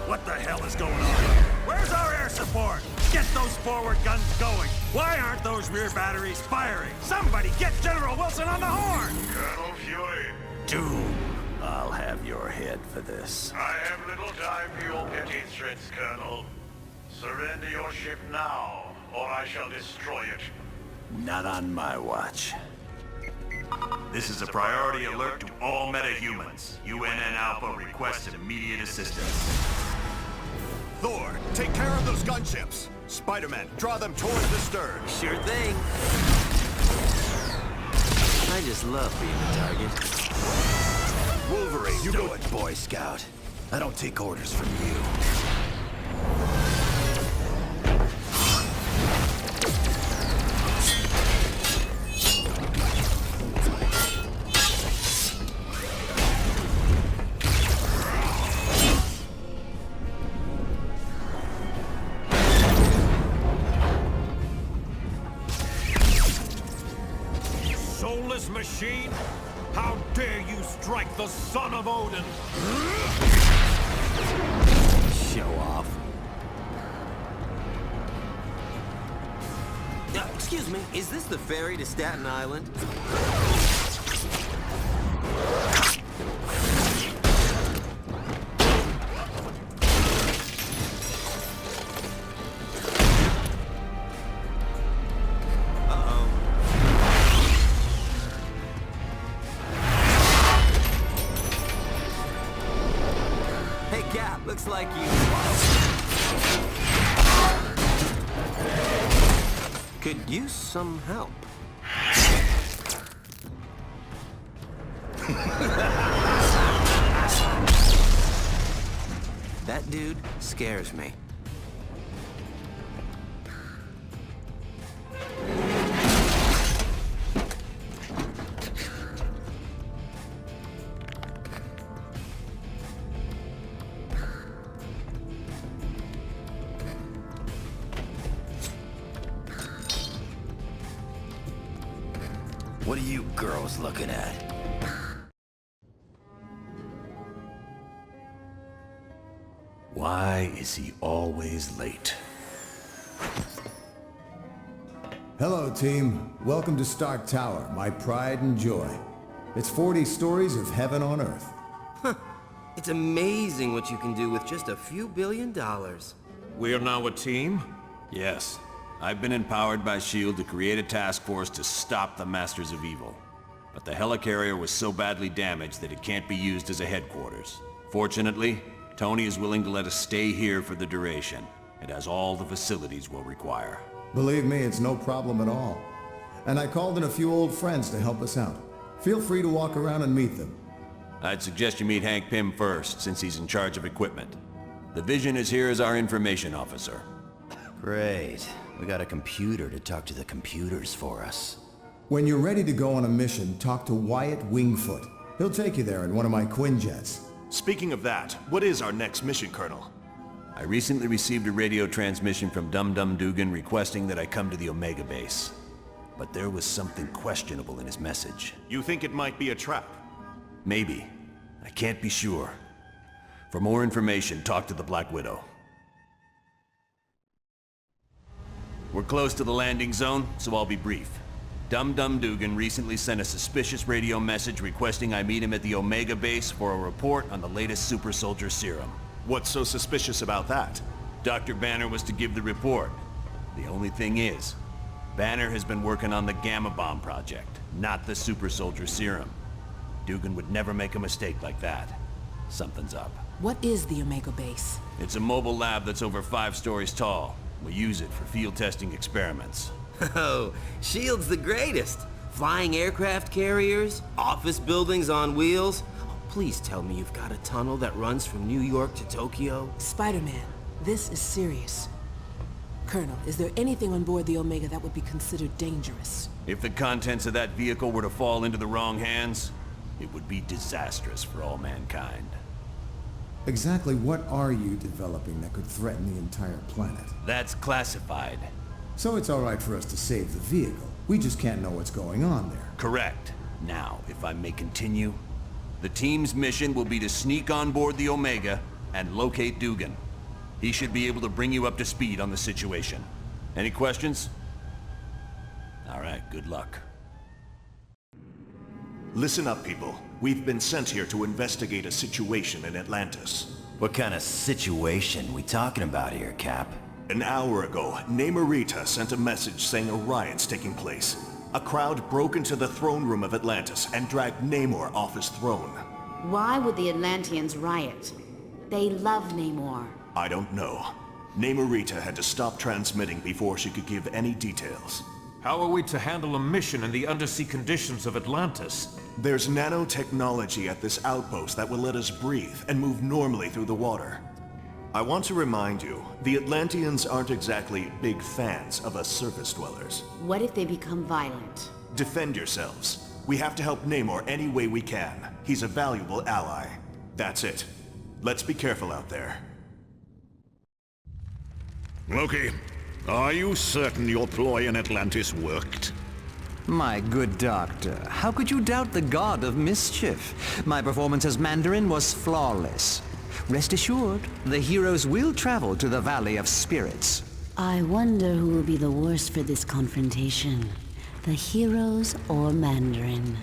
What the hell is going on? Where's our air support? Get those forward guns going. Why aren't those rear batteries firing? Somebody get General Wilson on the horn! Colonel Fury. Doom, I'll have your head for this. I have little time for your petty threats, Colonel. Surrender your ship now, or I shall destroy it. Not on my watch. This is a priority alert to all metahumans. UNN Alpha requests immediate assistance. Thor, take care of those gunships. Spider-Man, draw them towards the stern. Sure thing. I just love being a target. Wolverine, You do it, Boy Scout. I don't take orders from you. Soulless machine? How dare you strike the son of Odin? Show off. Excuse me, is this the ferry to Staten Island? Looks like you could use some help. That dude scares me. What are you girls looking at? Why is he always late? Hello, team. Welcome to Stark Tower, my pride and joy. It's 40 stories of heaven on Earth. It's amazing what you can do with just a few $1 billion. We're now a team? Yes. I've been empowered by S.H.I.E.L.D. to create a task force to stop the Masters of Evil. But the helicarrier was so badly damaged that it can't be used as a headquarters. Fortunately, Tony is willing to let us stay here for the duration. It has all the facilities we'll require. Believe me, it's no problem at all. And I called in a few old friends to help us out. Feel free to walk around and meet them. I'd suggest you meet Hank Pym first, since he's in charge of equipment. The Vision is here as our information officer. Great. We got a computer to talk to the computers for us. When you're ready to go on a mission, talk to Wyatt Wingfoot. He'll take you there in one of my Quinjets. Speaking of that, what is our next mission, Colonel? I recently received a radio transmission from Dum Dum Dugan requesting that I come to the Omega base. But there was something questionable in his message. You think it might be a trap? Maybe. I can't be sure. For more information, talk to the Black Widow. We're close to the landing zone, so I'll be brief. Dum Dum Dugan recently sent a suspicious radio message requesting I meet him at the Omega base for a report on the latest super soldier serum. What's so suspicious about that? Dr. Banner was to give the report. The only thing is, Banner has been working on the Gamma Bomb project, not the super soldier serum. Dugan would never make a mistake like that. Something's up. What is the Omega base? It's a mobile lab that's over 5 stories tall. We use it for field testing experiments. Oh, S.H.I.E.L.D's the greatest. Flying aircraft carriers, office buildings on wheels. Oh, please tell me you've got a tunnel that runs from New York to Tokyo. Spider-Man, this is serious. Colonel, is there anything on board the Omega that would be considered dangerous? If the contents of that vehicle were to fall into the wrong hands, it would be disastrous for all mankind. Exactly what are you developing that could threaten the entire planet? That's classified. So it's all right for us to save the vehicle. We just can't know what's going on there. Correct. Now, if I may continue, the team's mission will be to sneak on board the Omega, and locate Dugan. He should be able to bring you up to speed on the situation. Any questions? All right, good luck. Listen up, people. We've been sent here to investigate a situation in Atlantis. What kind of situation we talking about here, Cap? An hour ago, Namorita sent a message saying a riot's taking place. A crowd broke into the throne room of Atlantis and dragged Namor off his throne. Why would the Atlanteans riot? They love Namor. I don't know. Namorita had to stop transmitting before she could give any details. How are we to handle a mission in the undersea conditions of Atlantis? There's nanotechnology at this outpost that will let us breathe and move normally through the water. I want to remind you, the Atlanteans aren't exactly big fans of us surface dwellers. What if they become violent? Defend yourselves. We have to help Namor any way we can. He's a valuable ally. That's it. Let's be careful out there. Loki, are you certain your ploy in Atlantis worked? My good doctor, how could you doubt the god of mischief? My performance as Mandarin was flawless. Rest assured, the heroes will travel to the Valley of Spirits. I wonder who will be the worst for this confrontation. The heroes or Mandarin?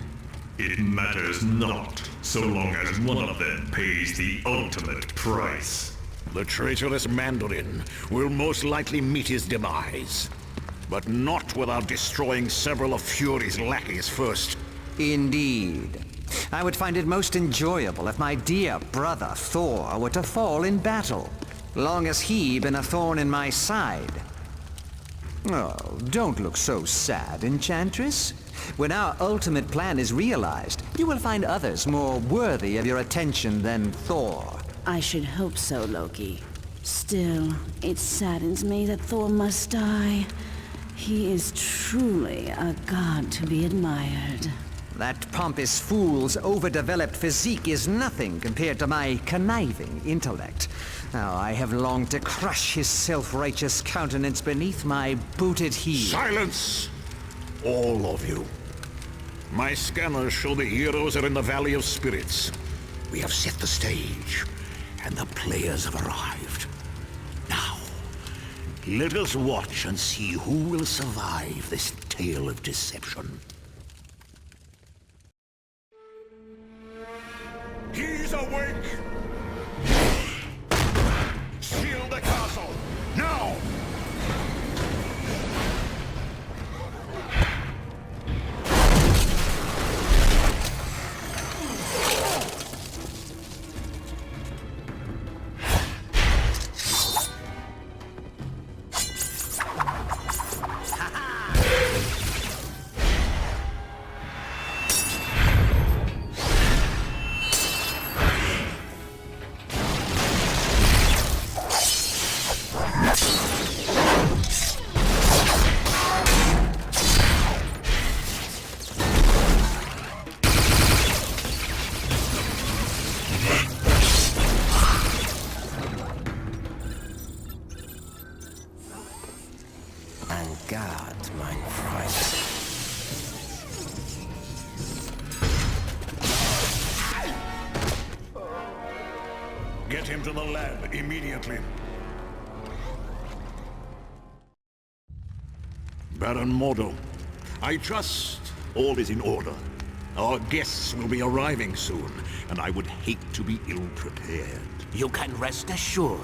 It matters not, so long as one of them pays the ultimate price. The traitorous Mandarin will most likely meet his demise, but not without destroying several of Fury's lackeys first. Indeed. I would find it most enjoyable if my dear brother Thor were to fall in battle, long as he been a thorn in my side. Oh, don't look so sad, Enchantress. When our ultimate plan is realized, you will find others more worthy of your attention than Thor. I should hope so, Loki. Still, it saddens me that Thor must die. He is truly a god to be admired. That pompous fool's overdeveloped physique is nothing compared to my conniving intellect. Now, I have longed to crush his self-righteous countenance beneath my booted heel. Silence! All of you. My scanners show the heroes are in the Valley of Spirits. We have set the stage, and the players have arrived. Now, let us watch and see who will survive this tale of deception. He's awake! Shield the castle! Now! Get him to the lab immediately. Baron Mordo, I trust all is in order. Our guests will be arriving soon, and I would hate to be ill-prepared. You can rest assured.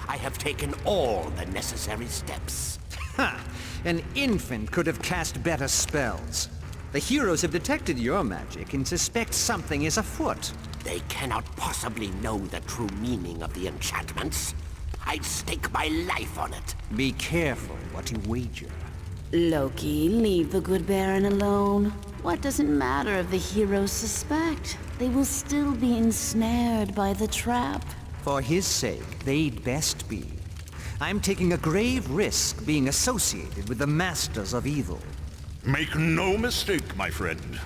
I have taken all the necessary steps. Ha! An infant could have cast better spells. The heroes have detected your magic and suspect something is afoot. They cannot possibly know the true meaning of the enchantments. I'd stake my life on it. Be careful what you wager. Loki, leave the good Baron alone. What does it matter if the heroes suspect? They will still be ensnared by the trap. For his sake, they'd best be. I'm taking a grave risk being associated with the Masters of Evil. Make no mistake, my friend.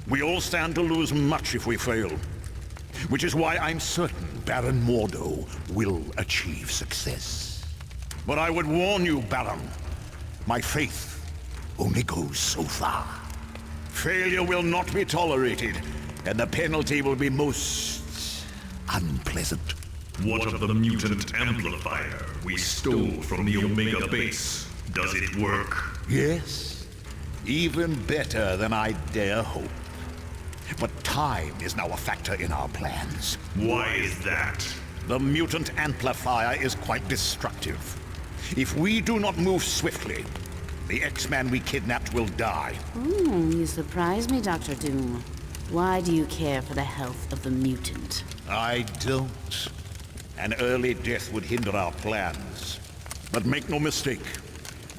We all stand to lose much if we fail. Which is why I'm certain Baron Mordo will achieve success. But I would warn you, Baron, my faith only goes so far. Failure will not be tolerated, and the penalty will be most unpleasant. What of the mutant amplifier we stole from the Omega base? Does it work? Yes. Even better than I dare hope. But time is now a factor in our plans. Why is that? The mutant amplifier is quite destructive. If we do not move swiftly, the X-Man we kidnapped will die. You surprise me, Dr. Doom. Why do you care for the health of the mutant? I don't. An early death would hinder our plans. But make no mistake,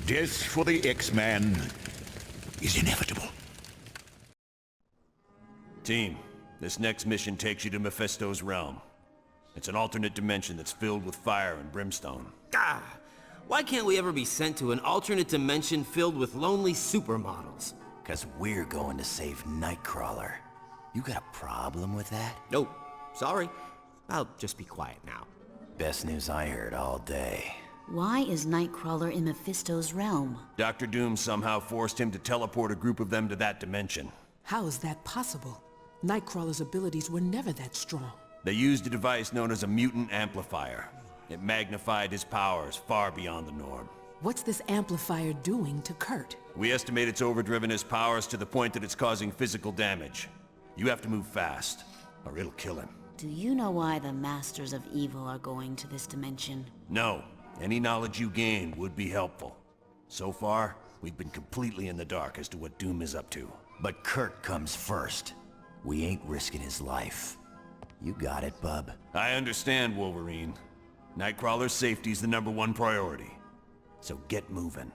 death for the X-Man is inevitable. Team, this next mission takes you to Mephisto's realm. It's an alternate dimension that's filled with fire and brimstone. Why can't we ever be sent to an alternate dimension filled with lonely supermodels? 'Cause we're going to save Nightcrawler. You got a problem with that? Nope. Sorry. I'll just be quiet now. Best news I heard all day. Why is Nightcrawler in Mephisto's realm? Dr. Doom somehow forced him to teleport a group of them to that dimension. How is that possible? Nightcrawler's abilities were never that strong. They used a device known as a mutant amplifier. It magnified his powers far beyond the norm. What's this amplifier doing to Kurt? We estimate it's overdriven his powers to the point that it's causing physical damage. You have to move fast, or it'll kill him. Do you know why the Masters of Evil are going to this dimension? No. Any knowledge you gain would be helpful. So far, we've been completely in the dark as to what Doom is up to. But Kurt comes first. We ain't risking his life. You got it, bub. I understand, Wolverine. Nightcrawler's safety's the #1 priority. So get moving.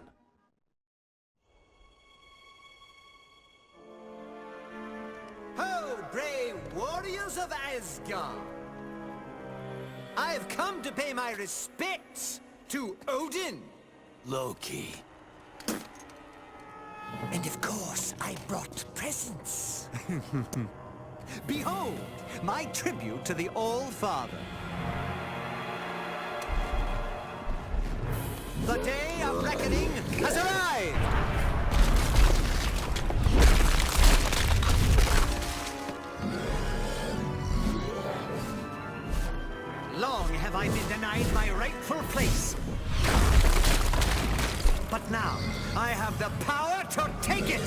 Ho, brave warriors of Asgard! I have come to pay my respects to Odin. Loki. And of course, I brought presents. Behold, my tribute to the All-Father. The day of reckoning has arrived! Long have I been denied my rightful place. But now, I have the power to take it!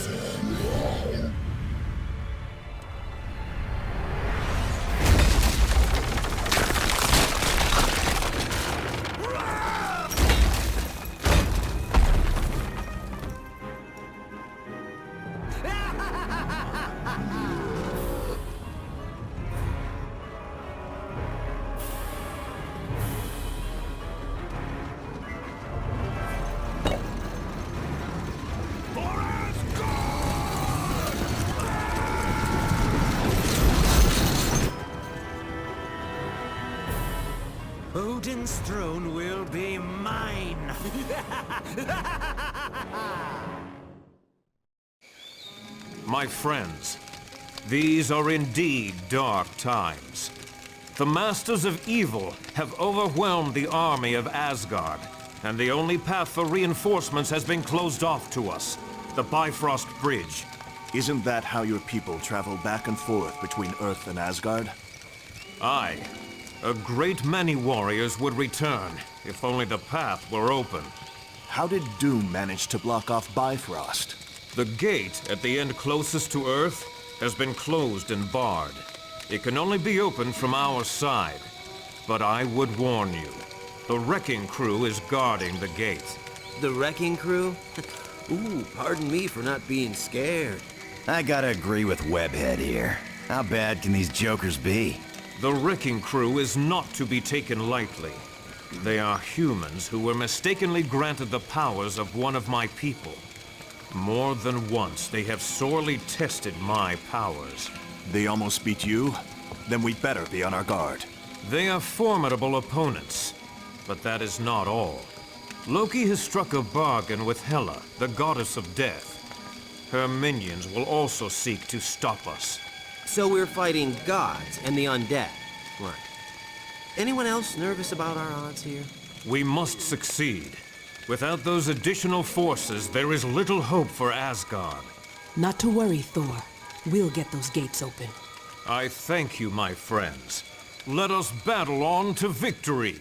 Odin's throne will be mine! My friends, these are indeed dark times. The Masters of Evil have overwhelmed the army of Asgard, and the only path for reinforcements has been closed off to us, the Bifrost Bridge. Isn't that how your people travel back and forth between Earth and Asgard? Aye. A great many warriors would return, if only the path were open. How did Doom manage to block off Bifrost? The gate at the end closest to Earth has been closed and barred. It can only be opened from our side. But I would warn you, the Wrecking Crew is guarding the gate. The Wrecking Crew? Ooh, pardon me for not being scared. I gotta agree with Webhead here. How bad can these jokers be? The Wrecking Crew is not to be taken lightly. They are humans who were mistakenly granted the powers of one of my people. More than once, they have sorely tested my powers. They almost beat you? Then we'd better be on our guard. They are formidable opponents, but that is not all. Loki has struck a bargain with Hela, the goddess of death. Her minions will also seek to stop us. So we're fighting gods and the undead. Right. Anyone else nervous about our odds here? We must succeed. Without those additional forces, there is little hope for Asgard. Not to worry, Thor. We'll get those gates open. I thank you, my friends. Let us battle on to victory.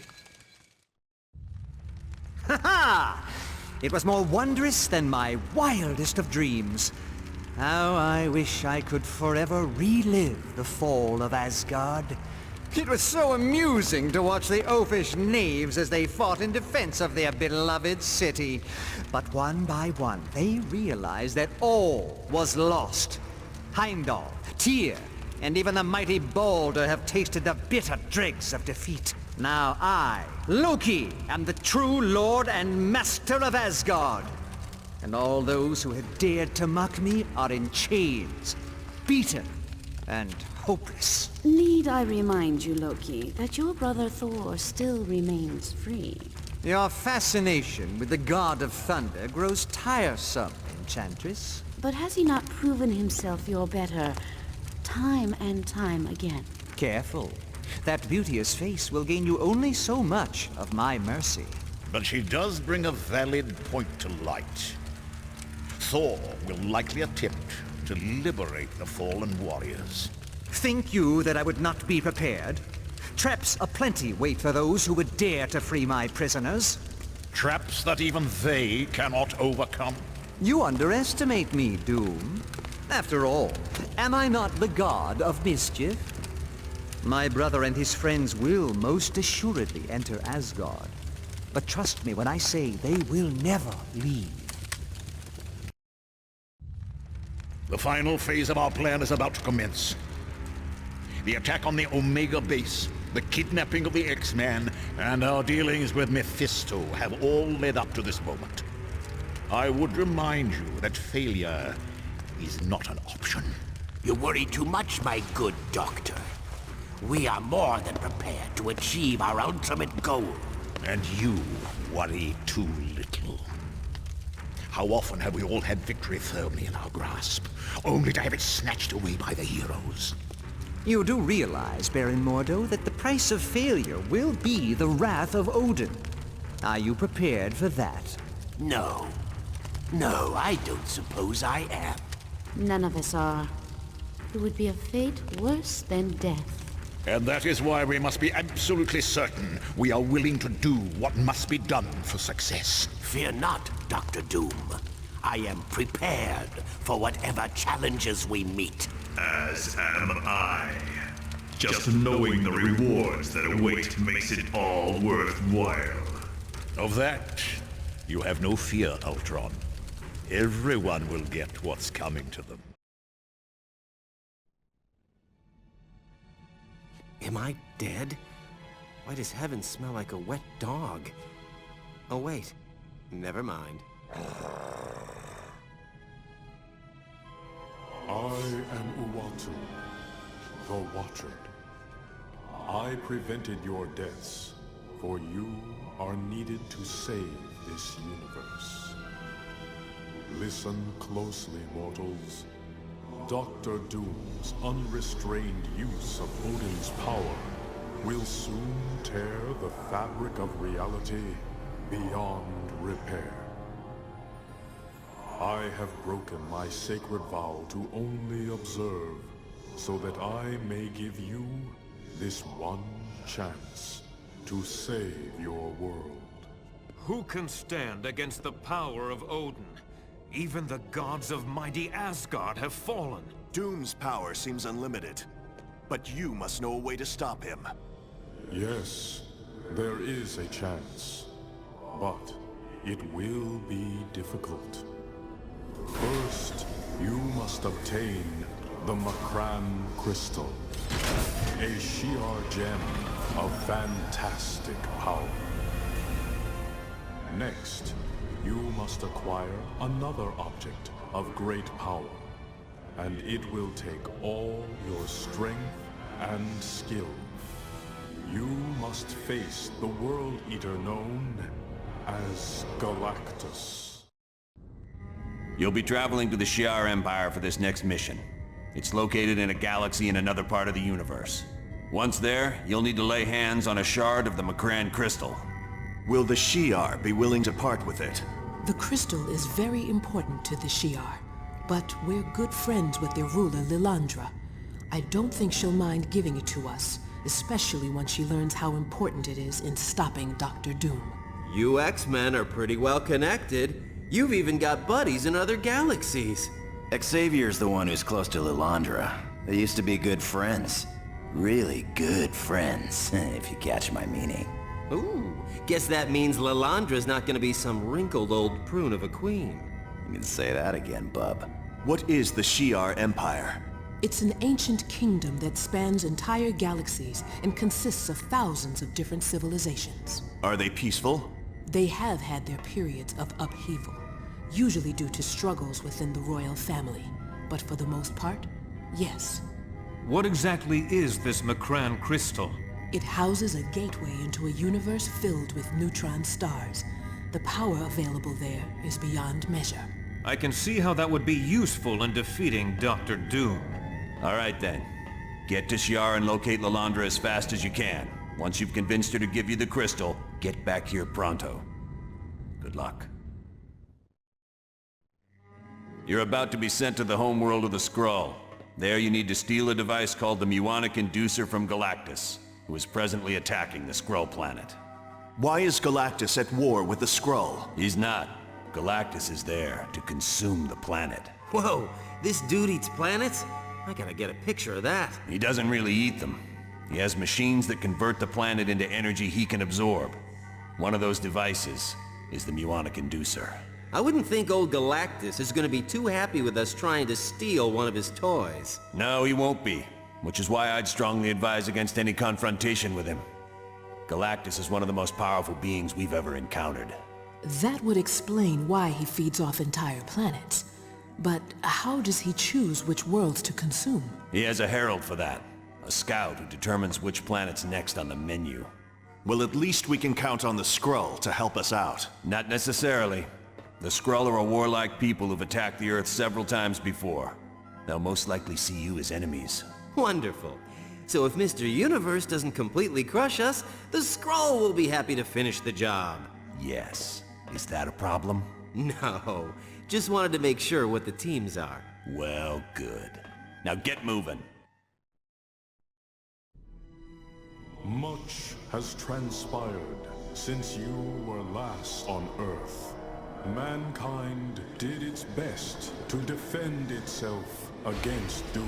Ha ha! It was more wondrous than my wildest of dreams. How I wish I could forever relive the fall of Asgard. It was so amusing to watch the oafish knaves as they fought in defense of their beloved city. But one by one, they realized that all was lost. Heimdall, Tyr, and even the mighty Balder have tasted the bitter dregs of defeat. Now I, Loki, am the true lord and master of Asgard. And all those who had dared to mock me are in chains, beaten, and hopeless. Need I remind you, Loki, that your brother Thor still remains free? Your fascination with the god of thunder grows tiresome, Enchantress. But has he not proven himself your better, time and time again? Careful. That beauteous face will gain you only so much of my mercy. But she does bring a valid point to light. Thor will likely attempt to liberate the fallen warriors. Think you that I would not be prepared? Traps aplenty wait for those who would dare to free my prisoners. Traps that even they cannot overcome. You underestimate me, Doom. After all, am I not the god of mischief? My brother and his friends will most assuredly enter Asgard. But trust me when I say they will never leave. The final phase of our plan is about to commence. The attack on the Omega base, the kidnapping of the X-Man, and our dealings with Mephisto have all led up to this moment. I would remind you that failure is not an option. You worry too much, my good doctor. We are more than prepared to achieve our ultimate goal. And you worry too little. How often have we all had victory firmly in our grasp, only to have it snatched away by the heroes? You do realize, Baron Mordo, that the price of failure will be the wrath of Odin. Are you prepared for that? No. No, I don't suppose I am. None of us are. It would be a fate worse than death. And that is why we must be absolutely certain we are willing to do what must be done for success. Fear not, Dr. Doom. I am prepared for whatever challenges we meet. As am I. Just knowing the rewards that await makes it all worthwhile. Of that, you have no fear, Ultron. Everyone will get what's coming to them. Am I dead? Why does heaven smell like a wet dog? Oh wait, never mind. I am Uatu, the Watcher. I prevented your deaths, for you are needed to save this universe. Listen closely, mortals. Dr. Doom's unrestrained use of Odin's power will soon tear the fabric of reality beyond repair. I have broken my sacred vow to only observe, so that I may give you this one chance to save your world. Who can stand against the power of Odin? Even the gods of mighty Asgard have fallen. Doom's power seems unlimited, but you must know a way to stop him. Yes, there is a chance, but it will be difficult. First, you must obtain the Makran Crystal, a Shi'ar gem of fantastic power. Next, you must acquire another object of great power, and it will take all your strength and skill. You must face the World Eater known as Galactus. You'll be traveling to the Shi'ar Empire for this next mission. It's located in a galaxy in another part of the universe. Once there, you'll need to lay hands on a shard of the Makran Crystal. Will the Shi'ar be willing to part with it? The crystal is very important to the Shi'ar, but we're good friends with their ruler, Lilandra. I don't think she'll mind giving it to us, especially once she learns how important it is in stopping Dr. Doom. You X-Men are pretty well connected. You've even got buddies in other galaxies. Xavier's the one who's close to Lilandra. They used to be good friends. Really good friends, if you catch my meaning. Ooh, guess that means Lilandra's not gonna be some wrinkled old prune of a queen. You can say that again, bub. What is the Shi'ar Empire? It's an ancient kingdom that spans entire galaxies and consists of thousands of different civilizations. Are they peaceful? They have had their periods of upheaval, usually due to struggles within the royal family. But for the most part, yes. What exactly is this Macran crystal? It houses a gateway into a universe filled with neutron stars. The power available there is beyond measure. I can see how that would be useful in defeating Dr. Doom. All right then. Get to Shi'ar and locate Lilandra as fast as you can. Once you've convinced her to give you the crystal, get back here pronto. Good luck. You're about to be sent to the homeworld of the Skrull. There you need to steal a device called the Muonic Inducer from Galactus, who is presently attacking the Skrull planet. Why is Galactus at war with the Skrull? He's not. Galactus is there to consume the planet. Whoa, this dude eats planets? I gotta get a picture of that. He doesn't really eat them. He has machines that convert the planet into energy he can absorb. One of those devices is the Muonic Inducer. I wouldn't think old Galactus is gonna be too happy with us trying to steal one of his toys. No, he won't be. Which is why I'd strongly advise against any confrontation with him. Galactus is one of the most powerful beings we've ever encountered. That would explain why he feeds off entire planets. But how does he choose which worlds to consume? He has a herald for that. A scout who determines which planet's next on the menu. Well, at least we can count on the Skrull to help us out. Not necessarily. The Skrull are a warlike people who've attacked the Earth several times before. They'll most likely see you as enemies. Wonderful. So if Mr. Universe doesn't completely crush us, the Skrull will be happy to finish the job. Yes. Is that a problem? No. Just wanted to make sure what the teams are. Well, good. Now get moving. Much has transpired since you were last on Earth. Mankind did its best to defend itself against Doom.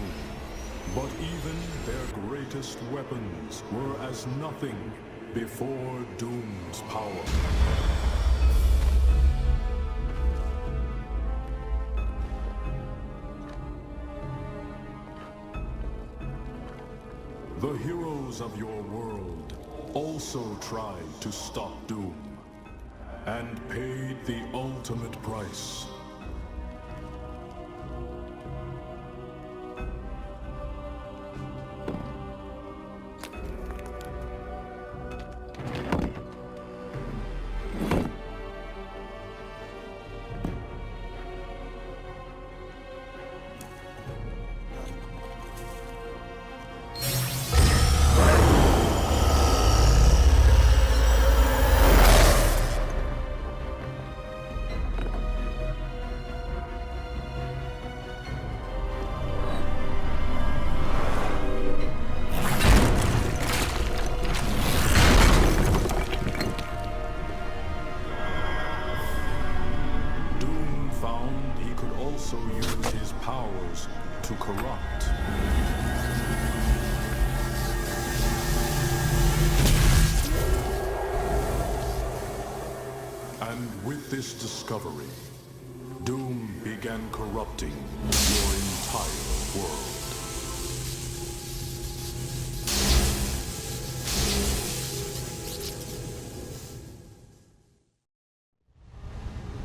But even their greatest weapons were as nothing before Doom's power. The heroes of your world also tried to stop Doom, and paid the ultimate price. To corrupt. And with this discovery, Doom began corrupting your entire world.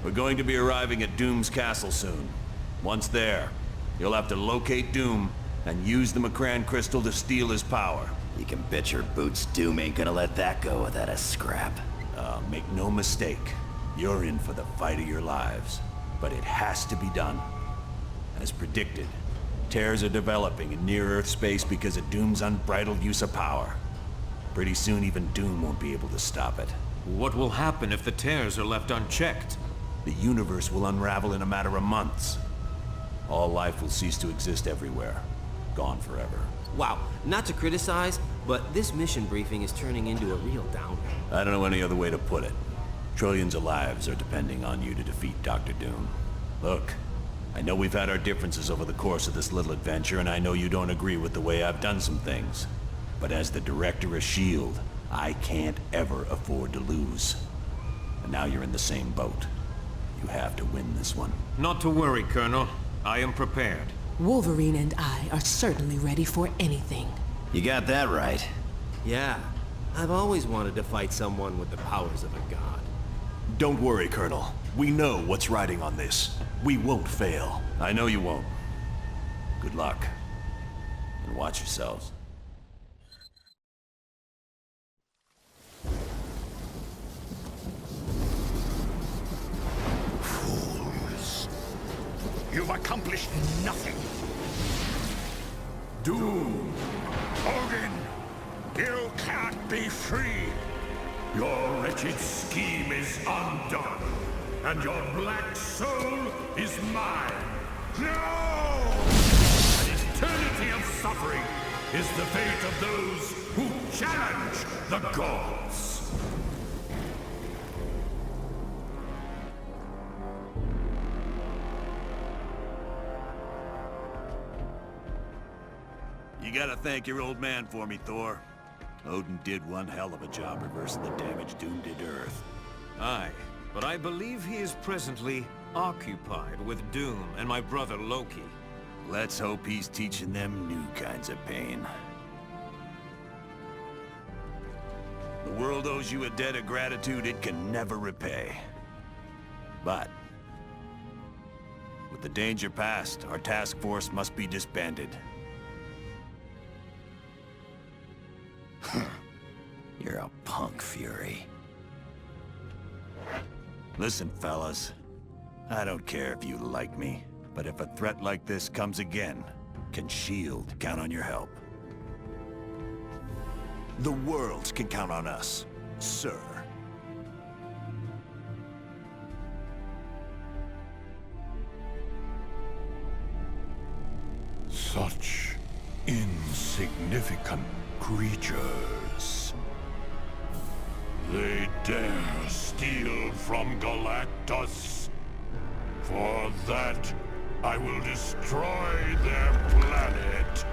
We're going to be arriving at Doom's castle soon. Once there, you'll have to locate Doom and use the Macran crystal to steal his power. You can bet your boots Doom ain't gonna let that go without a scrap. Make no mistake. You're in for the fight of your lives. But it has to be done. As predicted, tears are developing in near-Earth space because of Doom's unbridled use of power. Pretty soon even Doom won't be able to stop it. What will happen if the tears are left unchecked? The universe will unravel in a matter of months. All life will cease to exist everywhere. gone forever. Wow, not to criticize, but this mission briefing is turning into a real downer. I don't know any other way to put it. Trillions of lives are depending on you to defeat Dr. Doom. Look, I know we've had our differences over the course of this little adventure, and I know you don't agree with the way I've done some things. But as the director of S.H.I.E.L.D., I can't ever afford to lose. And now you're in the same boat. You have to win this one. Not to worry, Colonel. I am prepared. Wolverine and I are certainly ready for anything. You got that right. Yeah, I've always wanted to fight someone with the powers of a god. Don't worry, Colonel. We know what's riding on this. We won't fail. I know you won't. Good luck. And watch yourselves. Fools. You've accomplished nothing. Doom! Odin, you can't be free. Your wretched scheme is undone, and your black soul is mine. No! An eternity of suffering is the fate of those who challenge the gods. You gotta thank your old man for me, Thor. Odin did one hell of a job reversing the damage Doom did to Earth. Aye, but I believe he is presently occupied with Doom and my brother Loki. Let's hope he's teaching them new kinds of pain. The world owes you a debt of gratitude it can never repay. But with the danger past, our task force must be disbanded. You're a punk, Fury. Listen, fellas. I don't care if you like me, but if a threat like this comes again, can S.H.I.E.L.D. count on your help? The world can count on us, sir. Such insignificant creatures. They dare steal from Galactus. For that, I will destroy their planet.